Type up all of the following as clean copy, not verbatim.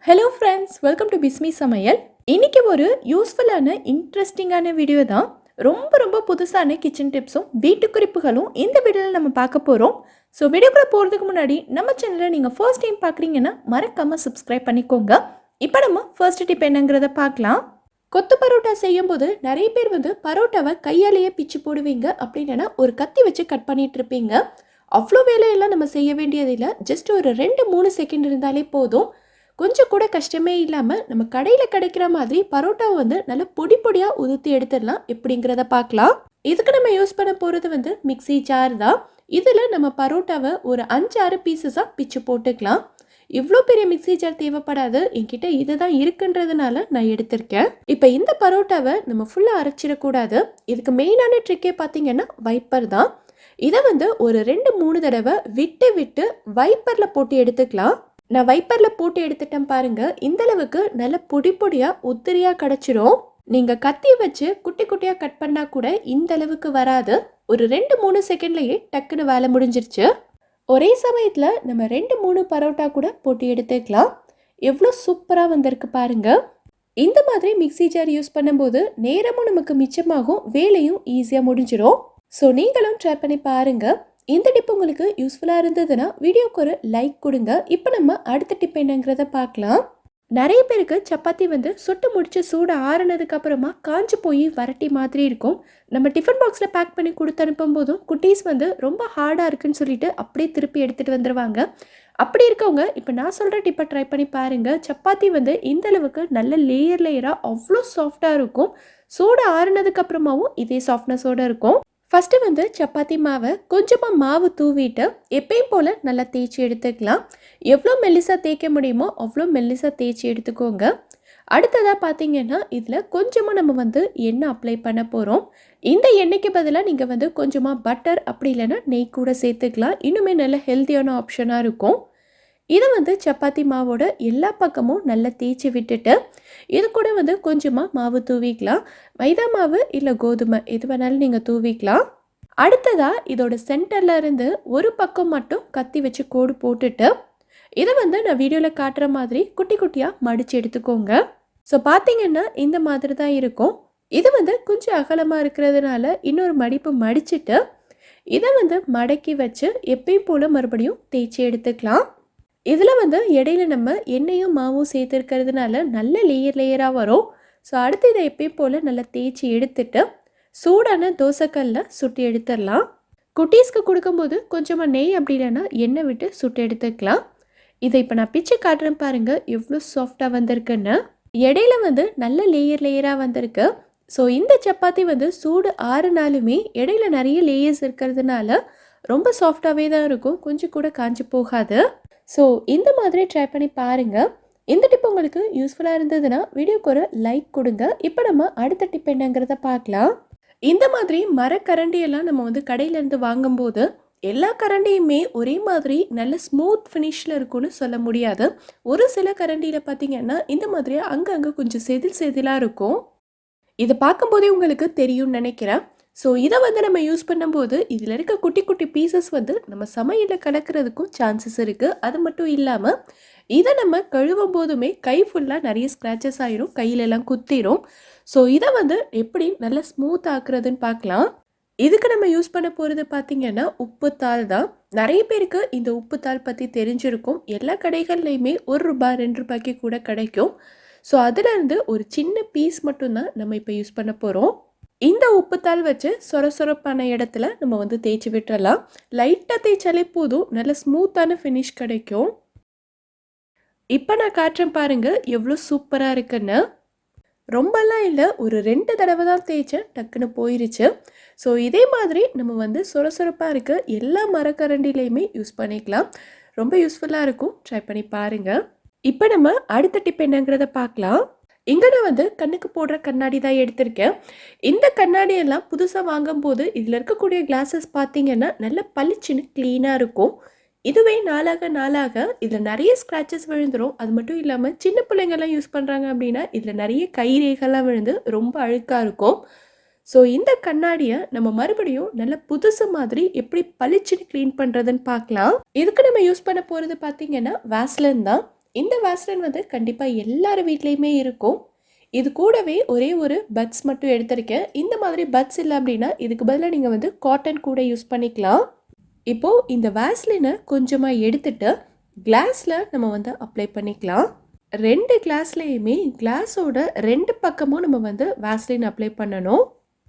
Hello friends, welcome to Bismi சமையல். இன்றைக்கி ஒரு யூஸ்ஃபுல்லான இன்ட்ரெஸ்டிங்கான வீடியோ தான். ரொம்ப ரொம்ப புதுசான கிச்சன் டிப்ஸும் வீட்டு குறிப்புகளும் இந்த வீடியோவில் நம்ம பார்க்க போகிறோம். ஸோ வீடியோக்குள்ளே போகிறதுக்கு முன்னாடி நம்ம சேனலை நீங்கள் ஃபர்ஸ்ட் டைம் பார்க்குறீங்கன்னா மறக்காமல் சப்ஸ்கிரைப் பண்ணிக்கோங்க. இப்போ நம்ம ஃபர்ஸ்ட் டிப் என்னங்கிறத பார்க்கலாம். கொத்து பரோட்டா செய்யும்போது நிறைய பேர் பரோட்டாவை கையாலேயே பிச்சு போடுவீங்க, அப்படின்னா ஒரு கத்தி வச்சு கட் பண்ணிட்டு இருப்பீங்க. அவ்வளோ வேலையெல்லாம் நம்ம செய்ய வேண்டியதில்லை. ஜஸ்ட் ஒரு 2-3 செகண்ட் இருந்தாலே போதும். கொஞ்சம் கூட கஷ்டமே இல்லாமல் நம்ம கடையில் கிடைக்கிற மாதிரி பரோட்டாவை நல்லா பொடி பொடியாக உதுத்தி எடுத்துடலாம். எப்படிங்கிறத பார்க்கலாம். இதுக்கு நம்ம யூஸ் பண்ண போகிறது மிக்சி ஜார் தான். இதில் நம்ம பரோட்டாவை ஒரு 5-6 பீசஸாக பிச்சு போட்டுக்கலாம். இவ்வளோ பெரிய மிக்சி ஜார் தேவைப்படாது, என்கிட்ட இதுதான் இருக்குன்றதுனால நான் எடுத்திருக்கேன். இப்போ இந்த பரோட்டாவை நம்ம ஃபுல்லாக அரைச்சிடக்கூடாது. இதுக்கு மெயினான ட்ரிக்கே பார்த்தீங்கன்னா வைப்பர் தான். இதை ஒரு 2-3 தடவை விட்டு விட்டு வைப்பரில் போட்டு எடுத்துக்கலாம். நான் வைப்பரில் போட்டு எடுத்துட்டேன் பாருங்கள். இந்தளவுக்கு நல்ல பொடி பொடியாக உத்திரியாக கிடச்சிரும். நீங்கள் கத்தி வச்சு குட்டி குட்டியாக கட் பண்ணால் கூட இந்த அளவுக்கு வராது. ஒரு 2-3 செகண்ட்லேயே டக்குன்னு வேலை முடிஞ்சிருச்சு. ஒரே சமயத்தில் நம்ம 2-3 பரோட்டா கூட போட்டு எடுத்துக்கலாம். எவ்வளோ சூப்பராக வந்திருக்கு பாருங்கள். இந்த மாதிரி மிக்சி ஜார் யூஸ் பண்ணும்போது நேரமும் நமக்கு மிச்சமாகும், வேலையும் ஈஸியாக முடிஞ்சிடும். ஸோ நீங்களும் ட்ரை பண்ணி பாருங்கள். இந்த டிப் உங்களுக்கு யூஸ்ஃபுல்லாக இருந்ததுன்னா வீடியோக்கு ஒரு லைக் கொடுங்க. இப்போ நம்ம அடுத்த டிப் என்னங்கிறத பார்க்கலாம். நிறைய பேருக்கு சப்பாத்தி சுட்டு முடிச்சு சூடு ஆறுனதுக்கு அப்புறமா காஞ்சு போய் வரட்டி மாதிரி இருக்கும். நம்ம டிஃபன் பாக்ஸில் பேக் பண்ணி கொடுத்து அனுப்பும் போதும் குட்டீஸ் ரொம்ப ஹார்டாக இருக்குன்னு சொல்லிட்டு அப்படியே திருப்பி எடுத்துகிட்டு வந்துடுவாங்க. அப்படி இருக்கவங்க இப்போ நான் சொல்கிற டிப்பை ட்ரை பண்ணி பாருங்கள். சப்பாத்தி இந்த அளவுக்கு நல்ல லேயராக அவ்வளோ சாஃப்டாக இருக்கும். சூடு ஆறுனதுக்கு அப்புறமாவும் இதே சாஃப்ட்னஸோடு இருக்கும். ஃபஸ்ட்டு சப்பாத்தி மாவை கொஞ்சமாக மாவு தூவிட்டு எப்பயும் போல் நல்லா தேய்ச்சி எடுத்துக்கலாம். எவ்வளோ மெல்லிசாக தேய்க்க முடியுமோ அவ்வளோ மெல்லிசாக தேய்ச்சி எடுத்துக்கோங்க. அடுத்ததாக பார்த்தீங்கன்னா இதில் கொஞ்சமாக நம்ம எண்ணெய் அப்ளை பண்ண போகிறோம். இந்த எண்ணெய்க்கு பதிலாக நீங்கள் கொஞ்சமாக பட்டர் அப்படி இல்லைன்னா நெய் கூட சேர்த்துக்கலாம். இன்னுமே நல்ல ஹெல்த்தியான ஆப்ஷனாக இருக்கும். இதை சப்பாத்தி மாவோட எல்லா பக்கமும் நல்லா தேய்ச்சி விட்டுட்டு இது கூட கொஞ்சமாக மாவு தூவிக்கலாம். மைதா மாவு இல்லை கோதுமை எது வேணாலும் நீங்கள் தூவிக்கலாம். அடுத்ததாக இதோட சென்டரில் இருந்து ஒரு பக்கம் மட்டும் கத்தி வச்சு கோடு போட்டுட்டு இதை நான் வீடியோவில் காட்டுற மாதிரி குட்டி குட்டியாக மடித்து எடுத்துக்கோங்க. ஸோ பார்த்தீங்கன்னா இந்த மாதிரி தான் இருக்கும். இது கொஞ்சம் அகலமாக இருக்கிறதுனால இன்னொரு மடிப்பு மடிச்சுட்டு இதை மடக்கி வச்சு எப்பயும் போல் மறுபடியும் தேய்ச்சி எடுத்துக்கலாம். இதில் இடையில நம்ம எண்ணெயும் மாவும் சேர்த்துருக்கிறதுனால நல்ல லேயராக வரும். ஸோ அடுத்து இதை எப்பயும் போல் நல்லா தேய்ச்சி எடுத்துட்டு சூடான தோசைக்கல்லில் சுட்டு எடுத்துடலாம். குட்டீஸ்க்கு கொடுக்கும்போது கொஞ்சமாக நெய் அப்படி இல்லைன்னா எண்ணெய் விட்டு சுட்டு எடுத்துக்கலாம். இதை இப்போ நான் பிச்சு காட்டுறேன் பாருங்கள் எவ்வளோ சாஃப்டாக வந்திருக்குன்னு. இடையில நல்ல லேயராக வந்திருக்கு. ஸோ இந்த சப்பாத்தி சூடு ஆறுனாலுமே இடையில நிறைய லேயர்ஸ் இருக்கிறதுனால ரொம்ப சாஃப்டாகவே தான் இருக்கும், கொஞ்சம் கூட காஞ்சி போகாது. ஸோ இந்த மாதிரி ட்ரை பண்ணி பாருங்கள். இந்த டிப் உங்களுக்கு யூஸ்ஃபுல்லாக இருந்ததுன்னா வீடியோக்கு ஒரு லைக் கொடுங்க. இப்போ நம்ம அடுத்த டிப் என்னங்கிறத பார்க்கலாம். இந்த மாதிரி மரக்கரண்டியெல்லாம் நம்ம கடையிலேருந்து வாங்கும்போது எல்லா கரண்டியுமே ஒரே மாதிரி நல்ல ஸ்மூத் ஃபினிஷில் இருக்கும்னு சொல்ல முடியாது. ஒரு சில கரண்டியில் பார்த்தீங்கன்னா இந்த மாதிரி அங்கங்கே கொஞ்சம் செதிலாக இருக்கும். இதை பார்க்கும்போதே உங்களுக்கு தெரியும்னு நினைக்கிறேன். ஸோ இதை நம்ம யூஸ் பண்ணும்போது இதில் இருக்க குட்டி குட்டி பீசஸ் நம்ம சமையலில் கலக்கிறதுக்கும் சான்சஸ் இருக்குது. அது மட்டும் இல்லாமல் இதை நம்ம கழுவும் போதுமே கை ஃபுல்லாக நிறைய ஸ்க்ராச்சஸ் ஆகிரும், கையிலெல்லாம் குத்திரும். ஸோ இதை எப்படி நல்லா ஸ்மூத் ஆக்குறதுன்னு பார்க்கலாம். இதுக்கு நம்ம யூஸ் பண்ண போகிறது பார்த்திங்கன்னா உப்புத்தாள் தான். நிறைய பேருக்கு இந்த உப்புத்தாள் பற்றி தெரிஞ்சிருக்கும். எல்லா கடைகள்லையுமே ₹1 ₹2 கூட கிடைக்கும். ஸோ அதிலேருந்து ஒரு சின்ன பீஸ் மட்டும்தான் நம்ம இப்போ யூஸ் பண்ண போகிறோம். இந்த உப்புத்தாள் வச்சு சொரப்பான இடத்துல நம்ம தேய்ச்சி விட்டுறலாம். லைட்டாக தேய்ச்சாலே போதும், நல்ல ஸ்மூத்தான ஃபினிஷ் கிடைக்கும். இப்போ நான் காட்டுறேன் பாருங்கள் எவ்வளோ சூப்பராக இருக்குன்னு. ரொம்பலாம் இல்லை, ஒரு 2 தடவை தான் தேய்ச்சேன், டக்குன்னு போயிருச்சு. ஸோ இதே மாதிரி நம்ம சொரப்பாக இருக்க எல்லா மரக்கரண்டிலையுமே யூஸ் பண்ணிக்கலாம். ரொம்ப யூஸ்ஃபுல்லாக இருக்கும், ட்ரை பண்ணி பாருங்கள். இப்போ நம்ம அடுத்த டிப் என்னங்கிறத பார்க்கலாம். இங்கே நான் கண்ணுக்கு போடுற கண்ணாடி தான் எடுத்திருக்கேன். இந்த கண்ணாடியெல்லாம் புதுசாக வாங்கும்போது இதில் இருக்கக்கூடிய கிளாஸஸ் பார்த்தீங்கன்னா நல்ல பளிச்சுன்னு க்ளீனாக இருக்கும். இதுவே நாளாக இதில் நிறைய ஸ்க்ராச்சஸ் விழுந்துடும். அது மட்டும் இல்லாமல் சின்ன பிள்ளைங்கள்லாம் யூஸ் பண்ணுறாங்க அப்படின்னா இதில் நிறைய கைரேகெல்லாம் விழுந்து ரொம்ப அழுக்காக இருக்கும். ஸோ இந்த கண்ணாடியை நம்ம மறுபடியும் நல்ல புதுசு மாதிரி எப்படி பளிச்சுன்னு க்ளீன் பண்ணுறதுன்னு பார்க்கலாம். இதுக்கு நம்ம யூஸ் பண்ண போகிறது பார்த்தீங்கன்னா வேஸ்லின் தான். இந்த வேஸ்லின் வந்து கண்டிப்பாக எல்லார் வீட்லேயுமே இருக்கும். இது கூடவே ஒரே ஒரு பட்ஸ் மட்டும் எடுத்திருக்கேன். இந்த மாதிரி பட்ஸ் இல்லை அப்படின்னா இதுக்கு பதிலாக நீங்கள் வந்து காட்டன் கூட யூஸ் பண்ணிக்கலாம். இப்போது இந்த வேஸ்லினை கொஞ்சமாக எடுத்துட்டு கிளாஸில் நம்ம வந்து அப்ளை பண்ணிக்கலாம். 2 கிளாஸ்லேயுமே கிளாஸோட 2 பக்கமும் நம்ம வந்து வேஸ்லின் அப்ளை பண்ணணும்.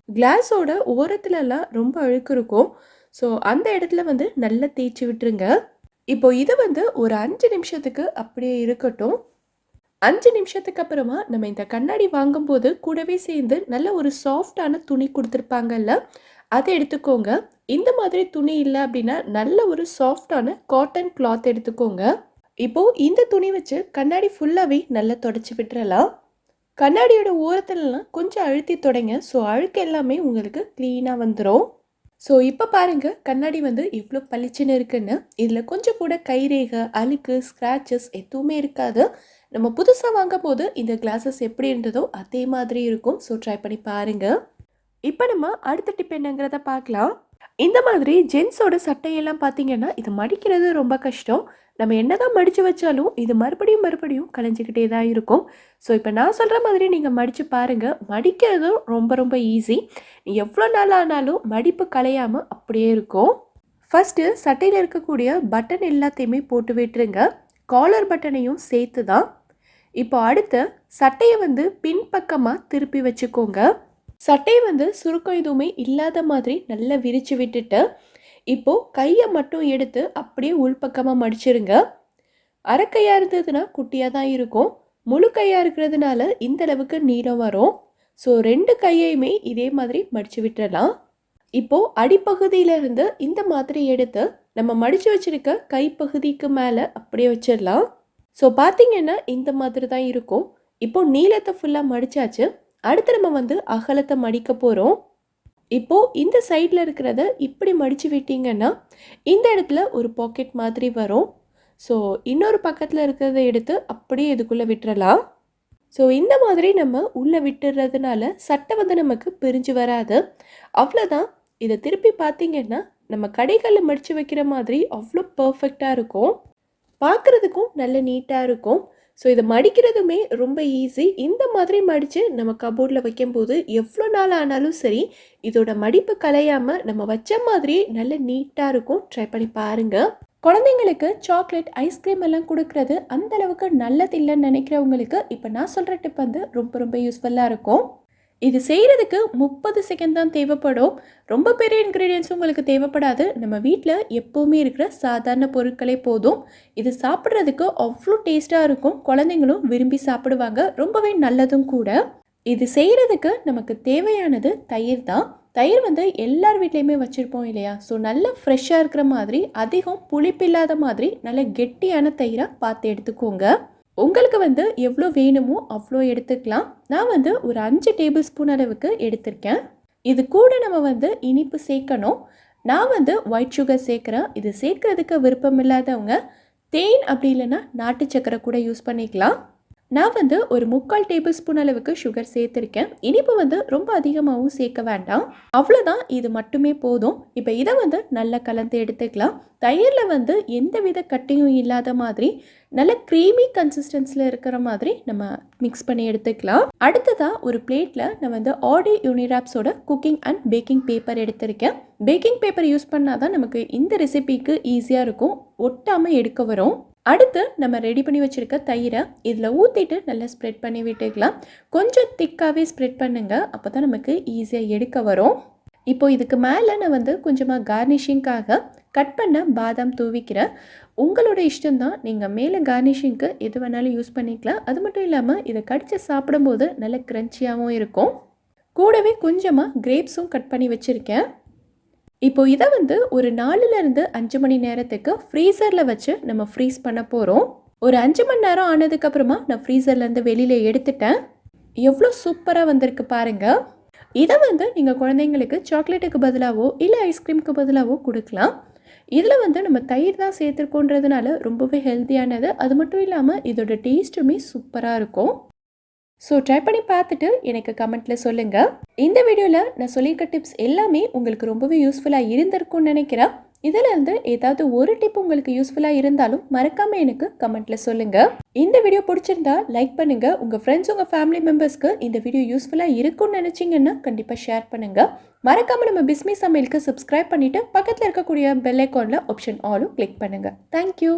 கிளாஸோட ஓரத்துலலாம் ரொம்ப அழுக்கு இருக்கும். ஸோ அந்த இடத்துல வந்து நல்லா தேய்ச்சி விட்டுருங்க. இப்போ இது வந்து ஒரு 5 நிமிஷத்துக்கு அப்படியே இருக்கட்டும். 5 நிமிஷத்துக்கு அப்புறமா நம்ம இந்த கண்ணாடி வாங்கும்போது கூடவே சேர்ந்து நல்ல ஒரு சாஃப்டான துணி கொடுத்துருப்பாங்கல்ல, அதை எடுத்துக்கோங்க. இந்த மாதிரி துணி இல்லை அப்படின்னா நல்ல ஒரு சாஃப்டான காட்டன் கிளாத் எடுத்துக்கோங்க. இப்போது இந்த துணி வச்சு கண்ணாடி ஃபுல்லாகவே நல்லா தொடச்சி விட்டுறலாம். கண்ணாடியோட ஓரத்துலலாம் கொஞ்சம் அழுத்தி தொடங்க. ஸோ அழுக்கு எல்லாமே உங்களுக்கு க்ளீனாக வந்துடும். ஸோ இப்போ பாருங்கள் கண்ணாடி வந்து எவ்வளோ பளிச்சுன்னு இருக்குன்னு. இதில் கொஞ்சம் கூட கைரேகை, அழுக்கு, ஸ்க்ராச்சஸ் எதுவுமே இருக்காது. நம்ம புதுசாக வாங்கும் போது இந்த கிளாஸஸ் எப்படி இருந்ததோ அதே மாதிரி இருக்கும். ஸோ ட்ரை பண்ணி பாருங்கள். இப்போ நம்ம அடுத்த டிப் என்னங்கிறத பார்க்கலாம். இந்த மாதிரி ஜென்ஸோட சட்டையெல்லாம் பார்த்தீங்கன்னா இது மடிக்கிறது ரொம்ப கஷ்டம். நம்ம என்னதான் மடித்து வச்சாலும் இது மறுபடியும் கலைஞ்சிக்கிட்டே தான் இருக்கும். ஸோ இப்போ நான் சொல்கிற மாதிரி நீங்கள் மடித்து பாருங்கள். மடிக்கிறதும் ரொம்ப ஈஸி. எவ்வளோ நாள் ஆனாலும் மடிப்பு கலையாமல் அப்படியே இருக்கும். ஃபஸ்ட்டு சட்டையில் இருக்கக்கூடிய பட்டன் எல்லாத்தையுமே போட்டு விட்டுருங்க. காலர் பட்டனையும் சேர்த்து தான். இப்போ அடுத்து சட்டையை வந்து பின்பக்கமாக திருப்பி வச்சுக்கோங்க. சட்டையை வந்து சுருக்கம் எதுவுமே இல்லாத மாதிரி நல்லா விரித்து விட்டுட்டு இப்போது கையை மட்டும் எடுத்து அப்படியே உள்பக்கமாக மடிச்சிருங்க. அரைக்கையாக இருந்ததுன்னா குட்டியாக தான் இருக்கும். முழு கையாக இருக்கிறதுனால இந்த அளவுக்கு நீளம் வரும். ஸோ 2 கையையுமே இதே மாதிரி மடித்து விட்டுறலாம். இப்போது அடிப்பகுதியிலேருந்து இந்த மாதிரி எடுத்து நம்ம மடித்து வச்சுருக்க கைப்பகுதிக்கு மேலே அப்படியே வச்சிடலாம். ஸோ பார்த்திங்கன்னா இந்த மாதிரி தான் இருக்கும். இப்போது நீளத்தை ஃபுல்லாக மடித்தாச்சு. அடுத்து நம்ம வந்து அகலத்தை மடிக்க போகிறோம். இப்போது இந்த சைடில் இருக்கிறத இப்படி மடித்து விட்டிங்கன்னா இந்த இடத்துல ஒரு பாக்கெட் மாதிரி வரும். ஸோ இன்னொரு பக்கத்தில் இருக்கிறத எடுத்து அப்படியே இதுக்குள்ளே விட்டுறலாம். ஸோ இந்த மாதிரி நம்ம உள்ளே விட்டுறதுனால சட்டை வந்து நமக்கு பிரிஞ்சு வராது. அவ்வளோதான். இதை திருப்பி பார்த்திங்கன்னா நம்ம கடைகளில் மடித்து வைக்கிற மாதிரி அவ்வளோ பர்ஃபெக்டாக இருக்கும். பார்க்குறதுக்கும் நல்ல நீட்டாக இருக்கும். ஸோ இதை மடிக்கிறதுமே ரொம்ப ஈஸி. இந்த மாதிரி மடித்து நம்ம கபோர்டில் வைக்கும்போது எவ்வளோ நாள் ஆனாலும் சரி இதோட மடிப்பு கலையாமல் நம்ம வச்ச மாதிரியே நல்ல நீட்டாக இருக்கும். ட்ரை பண்ணி பாருங்கள். குழந்தைங்களுக்கு சாக்லேட், ஐஸ்கிரீம் எல்லாம் கொடுக்கறது அந்தளவுக்கு நல்லதில்லைன்னு நினைக்கிறவங்களுக்கு இப்போ நான் சொல்கிற டிப் வந்து ரொம்ப யூஸ்ஃபுல்லாக இருக்கும். இது செய்கிறதுக்கு 30 செகண்ட் தான் தேவைப்படும். ரொம்ப பெரிய இன்க்ரீடியன்ஸும் உங்களுக்கு தேவைப்படாது. நம்ம வீட்டில் எப்போவுமே இருக்கிற சாதாரண பொருட்களே போதும். இது சாப்பிட்றதுக்கு அவ்வளோ டேஸ்ட்டாக இருக்கும். குழந்தைங்களும் விரும்பி சாப்பிடுவாங்க. ரொம்பவே நல்லதும் கூட. இது செய்கிறதுக்கு நமக்கு தேவையானது தயிர் தான். தயிர் வந்து எல்லார் வீட்லேயுமே வச்சுருப்போம் இல்லையா? ஸோ நல்லா ஃப்ரெஷ்ஷாக இருக்கிற மாதிரி, அதிகம் புளிப்பில்லாத மாதிரி நல்ல கெட்டியான தயிராக பார்த்து எடுத்துக்கோங்க. உங்களுக்கு வந்து எவ்வளோ வேணுமோ அவ்வளோ எடுத்துக்கலாம். நான் வந்து ஒரு 5 டேபிள் ஸ்பூன் அளவுக்கு எடுத்திருக்கேன். இது கூட நம்ம வந்து இனிப்பு சேர்க்கணும். நான் வந்து ஒயிட் சுகர் சேர்க்குறேன். இது சேர்க்குறதுக்கு விருப்பம் இல்லாதவங்க தேன் அப்படி இல்லைன்னா நாட்டு சக்கரை கூட யூஸ் பண்ணிக்கலாம். நான் வந்து ஒரு 3/4 டேபிள் ஸ்பூன் அளவுக்கு சுகர் சேர்த்துருக்கேன். இனிப்பு வந்து ரொம்ப அதிகமாகவும் சேர்க்க வேண்டாம். அவ்வளோதான். இது மட்டுமே போதும். இப்போ இதை வந்து நல்லா கலந்து எடுத்துக்கலாம். தயிரில் வந்து எந்த வித கட்டியும் இல்லாத மாதிரி நல்ல க்ரீமி கன்சிஸ்டன்சியில் இருக்கிற மாதிரி நம்ம மிக்ஸ் பண்ணி எடுத்துக்கலாம். அடுத்ததாக ஒரு பிளேட்டில் நான் வந்து ஆடி யூனிராப்ஸோட குக்கிங் அண்ட் பேக்கிங் பேப்பர் எடுத்திருக்கேன். பேக்கிங் பேப்பர் யூஸ் பண்ணால் தான் நமக்கு இந்த ரெசிபிக்கு ஈஸியாக இருக்கும். ஒட்டாமல் எடுக்க வரும். அடுத்து நம்ம ரெடி பண்ணி வச்சுருக்க தயிரை இதில் ஊற்றிட்டு நல்லா ஸ்ப்ரெட் பண்ணி விட்டுக்கலாம். கொஞ்சம் திக்காகவே ஸ்ப்ரெட் பண்ணுங்கள். அப்போ தான் நமக்கு ஈஸியாக எடுக்க வரும். இப்போது இதுக்கு மேலே நான் வந்து கொஞ்சமாக கார்னிஷிங்காக கட் பண்ண பாதாம் தூவிக்கிறேன். உங்களோட இஷ்டம்தான். நீங்கள் மேலே கார்னிஷிங்க்கு எது வேணாலும் யூஸ் பண்ணிக்கலாம். அது மட்டும் இல்லாமல் இதை கடித்து சாப்பிடும்போது நல்ல க்ரன்ச்சியாகவும் இருக்கும். கூடவே கொஞ்சமாக கிரேப்ஸும் கட் பண்ணி வச்சுருக்கேன். இப்போது இதை வந்து ஒரு 4லேருந்து 5 மணி நேரத்துக்கு ஃப்ரீசரில் வச்சு நம்ம ஃப்ரீஸ் பண்ண போகிறோம். ஒரு 5 மணி நேரம் ஆனதுக்கப்புறமா நான் ஃப்ரீசர்லேருந்து வெளியில் எடுத்துட்டேன். எவ்வளோ சூப்பராக வந்திருக்கு பாருங்கள். இதை வந்து நீங்கள் குழந்தைங்களுக்கு சாக்லேட்டுக்கு பதிலாகவோ இல்லை ஐஸ்கிரீமுக்கு பதிலாகவோ கொடுக்கலாம். இதில் வந்து நம்ம தயிர் தான் சேர்த்துருக்கோன்றதுனால ரொம்பவே ஹெல்த்தியானது. அது மட்டும் இல்லாமல் இதோட டேஸ்ட்டுமே சூப்பராக இருக்கும். ஸோ ட்ரை பண்ணி பார்த்துட்டு எனக்கு கமெண்ட்டில் சொல்லுங்கள். இந்த வீடியோவில் நான் சொல்லியிருக்க டிப்ஸ் எல்லாமே உங்களுக்கு ரொம்பவே யூஸ்ஃபுல்லாக இருந்திருக்கும்னு நினைக்கிறேன். இதிலிருந்து ஏதாவது ஒரு டிப் உங்களுக்கு யூஸ்ஃபுல்லாக இருந்தாலும் மறக்காமல் எனக்கு கமெண்ட்டில் சொல்லுங்கள். இந்த வீடியோ பிடிச்சிருந்தா லைக் பண்ணுங்கள். உங்கள் ஃப்ரெண்ட்ஸ், உங்கள் ஃபேமிலி மெம்பர்ஸ்க்கு இந்த வீடியோ யூஸ்ஃபுல்லாக இருக்கும்னு நினச்சிங்கன்னா கண்டிப்பாக ஷேர் பண்ணுங்கள். மறக்காமல் நம்ம பிஸ்மி சமையலுக்கு சப்ஸ்கிரைப் பண்ணிவிட்டு பக்கத்தில் இருக்கக்கூடிய பெல் ஐக்கானில் ஆப்ஷன் ஆலும் கிளிக் பண்ணுங்கள். தேங்க்யூ.